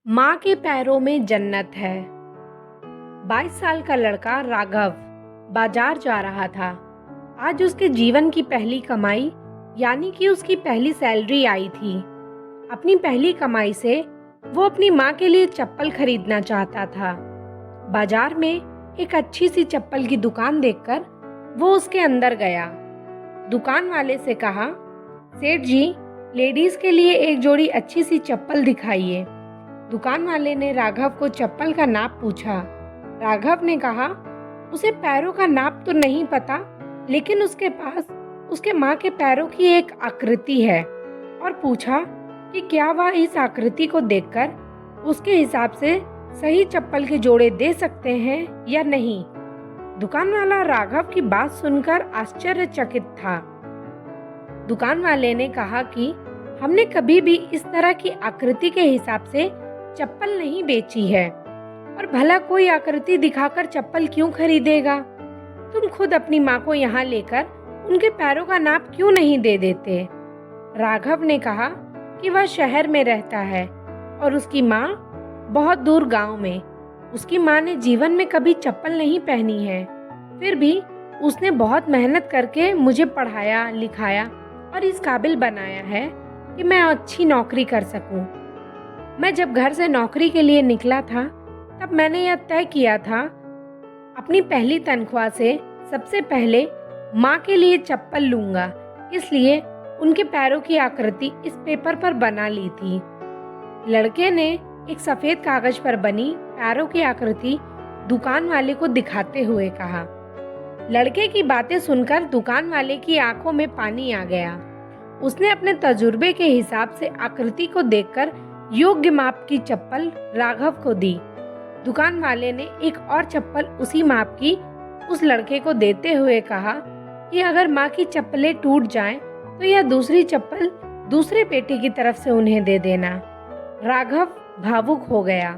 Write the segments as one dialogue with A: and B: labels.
A: माँ के पैरों में जन्नत है। 22 साल का लड़का राघव बाजार जा रहा था। आज उसके जीवन की पहली कमाई यानी कि उसकी पहली सैलरी आई थी। अपनी पहली कमाई से वो अपनी माँ के लिए चप्पल खरीदना चाहता था। बाजार में एक अच्छी सी चप्पल की दुकान देखकर वो उसके अंदर गया। दुकान वाले से कहा, सेठ जी, लेडीज के लिए एक जोड़ी अच्छी सी चप्पल दिखाइए। दुकान वाले ने राघव को चप्पल का नाप पूछा। राघव ने कहा, उसे पैरों का नाप तो नहीं पता, लेकिन उसके पास उसके माँ के पैरों की एक आकृति है, और पूछा कि क्या वह इस आकृति को देखकर उसके हिसाब से सही चप्पल के जोड़े दे सकते हैं या नहीं। दुकान वाला राघव की बात सुनकर आश्चर्यचकित था। दुकान वाले ने कहा कि हमने कभी भी इस तरह की आकृति के हिसाब से चप्पल नहीं बेची है, और भला कोई आकृति दिखाकर चप्पल क्यों खरीदेगा। तुम खुद अपनी माँ को यहाँ लेकर उनके पैरों का नाप क्यों नहीं दे देते। राघव ने कहा कि वह शहर में रहता है और उसकी माँ बहुत दूर गांव में। उसकी माँ ने जीवन में कभी चप्पल नहीं पहनी है, फिर भी उसने बहुत मेहनत करके मुझे पढ़ाया लिखाया और इस काबिल बनाया है कि मैं अच्छी नौकरी कर सकूं। मैं जब घर से नौकरी के लिए निकला था, तब मैंने यह तय किया था, अपनी पहली तनख्वाह से सबसे पहले माँ के लिए चप्पल लूँगा। इसलिए उनके पैरों की आकृति इस पेपर पर बना ली थी। लड़के ने एक सफ़ेद कागज पर बनी पैरों की आकृति दुकान वाले को दिखाते हुए कहा। लड़के की बातें सुनकर दुकान वाले की आंखों में पानी आ गया। उसने अपने तजुर्बे के हिसाब से आकृति को देखकर योग्य माप की चप्पल राघव को दी। दुकान वाले ने एक और चप्पल उसी माप की उस लड़के को देते हुए कहा कि अगर माँ की चप्पलें टूट जाएं, तो यह दूसरी चप्पल दूसरे पेटी की तरफ से उन्हें दे देना। राघव भावुक हो गया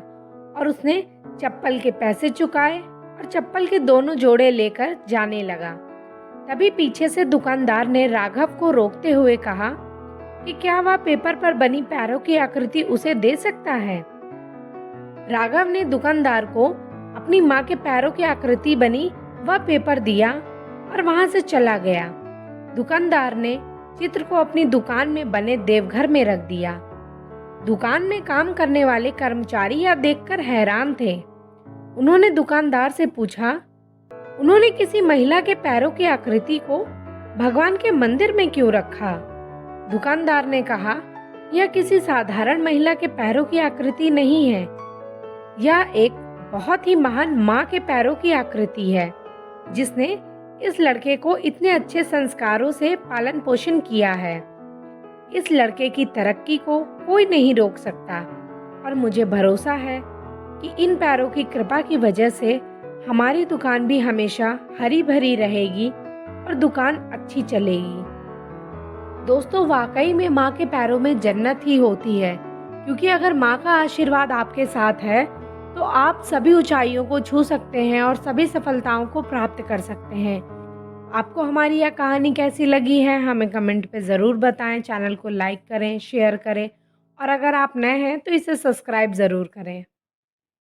A: और उसने चप्पल के पैसे चुकाए और चप्पल के दोनों जोड़े लेकर जाने लगा। तभी पीछे से दुकानदार ने राघव को रोकते हुए कहा कि क्या वह पेपर पर बनी पैरों की आकृति उसे दे सकता है। राघव ने दुकानदार को अपनी माँ के पैरों की आकृति बनी वह पेपर दिया और वहां से चला गया। दुकानदार ने चित्र को अपनी दुकान में बने देवघर में रख दिया। दुकान में काम करने वाले कर्मचारी यह देखकर हैरान थे। उन्होंने दुकानदार से पूछा, उन्होंने किसी महिला के पैरों की आकृति को भगवान के मंदिर में क्यों रखा। दुकानदार ने कहा, यह किसी साधारण महिला के पैरों की आकृति नहीं है, यह एक बहुत ही महान माँ के पैरों की आकृति है, जिसने इस लड़के को इतने अच्छे संस्कारों से पालन पोषण किया है। इस लड़के की तरक्की को कोई नहीं रोक सकता, और मुझे भरोसा है कि इन पैरों की कृपा की वजह से हमारी दुकान भी हमेशा हरी भरी रहेगी और दुकान अच्छी चलेगी। दोस्तों, वाकई में माँ के पैरों में जन्नत ही होती है, क्योंकि अगर माँ का आशीर्वाद आपके साथ है तो आप सभी ऊंचाइयों को छू सकते हैं और सभी सफलताओं को प्राप्त कर सकते हैं। आपको हमारी यह कहानी कैसी लगी है, हमें कमेंट पे ज़रूर बताएं। चैनल को लाइक करें, शेयर करें, और अगर आप नए हैं तो इसे सब्सक्राइब ज़रूर करें।